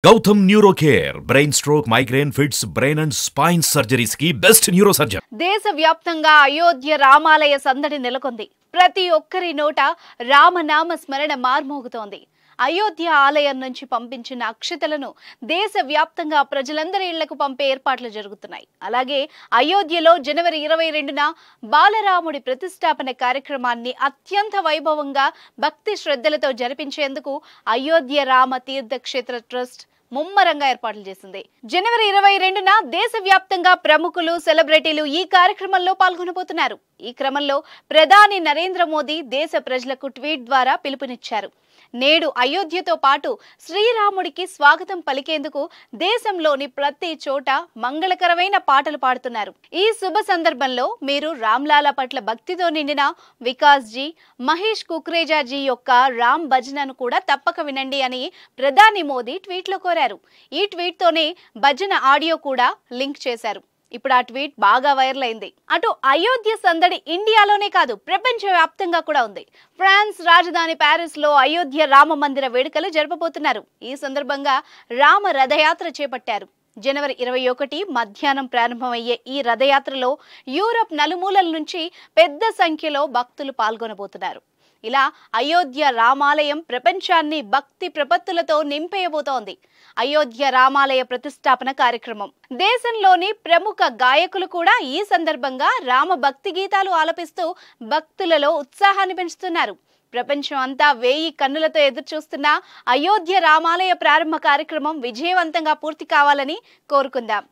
Gautam Neurocare, brain stroke, migraine, fits, brain and spine surgeries की best neurosurgeon. దేశవ్యాప్తంగా అయోధ్య రామాలయ సందడి నెలకొంది. ప్రతి ఒక్కరి నోట రామనామ స్మరణ మార్మోగుతోంది. అయోధ్య ఆలయం నుంచి పంపించిన అక్షతలను దేశవ్యాప్తంగా ప్రజలందరి ఇళ్లకు పంపే ఏర్పాట్లు జరుగుతున్నాయి. అలాగే అయోధ్యలో జనవరి 22న బాలరాముడి ప్రతిష్టాపన కార్యక్రమాన్ని అత్యంత వైభవంగా భక్తి శ్రద్ధలతో జరిపించేందుకు అయోధ్య రామ తీర్థక్షేత్ర ట్రస్ట్ ముమ్మరంగా ఏర్పాట్లు చేసింది. జనవరి 22న దేశవ్యాప్తంగా ప్రముఖులు, సెలబ్రిటీలు ఈ కార్యక్రమంలో పాల్గొనబోతున్నారు. ఈ క్రమంలో ప్రధాని నరేంద్ర మోదీ దేశ ప్రజలకు ట్వీట్ ద్వారా పిలుపునిచ్చారు. నేడు అయోధ్యతో పాటు శ్రీరాముడికి స్వాగతం పలికేందుకు దేశంలోని ప్రతి చోట మంగళకరమైన పాటలు పాడుతున్నారు. ఈ శుభ సందర్భంలో మీరు రామ్లాలా పట్ల భక్తితో నిండిన వికాస్ జీ, మహేష్ కుక్రేజా జీ యొక్క రామ్ భజనను కూడా తప్పక వినండి అని ప్రధాని మోదీ ట్వీట్లో కోరారు. ఈ ట్వీట్తోనే భజన ఆడియో కూడా లింక్ చేశారు. ఇప్పుడు ఆ ట్వీట్ బాగా వైరల్ అయింది. అటు అయోధ్య సందడి ఇండియాలోనే కాదు, ప్రపంచ వ్యాప్తంగా కూడా ఉంది. ఫ్రాన్స్ రాజధాని ప్యారిస్ లో అయోధ్య రామ మందిర వేడుకలు జరపబోతున్నారు. ఈ సందర్భంగా రామ రథయాత్ర చేపట్టారు. జనవరి 21 మధ్యాహ్నం ప్రారంభమయ్యే ఈ రథయాత్రలో యూరప్ నలుమూలల నుంచి పెద్ద సంఖ్యలో భక్తులు పాల్గొనబోతున్నారు. ఇలా అయోధ్య రామాలయం ప్రపంచాన్ని భక్తి ప్రపత్తులతో నింపేయబోతోంది. అయోధ్య రామాలయ ప్రతిష్టాపన కార్యక్రమం. దేశంలోని ప్రముఖ గాయకులు కూడా ఈ సందర్భంగా రామ భక్తి గీతాలు ఆలపిస్తూ భక్తులలో ఉత్సాహాన్ని పెంచుతున్నారు. ప్రపంచం అంతా 1000 కన్నులతో ఎదురుచూస్తున్న అయోధ్య రామాలయ ప్రారంభ కార్యక్రమం విజయవంతంగా పూర్తి కావాలని కోరుకుందాం.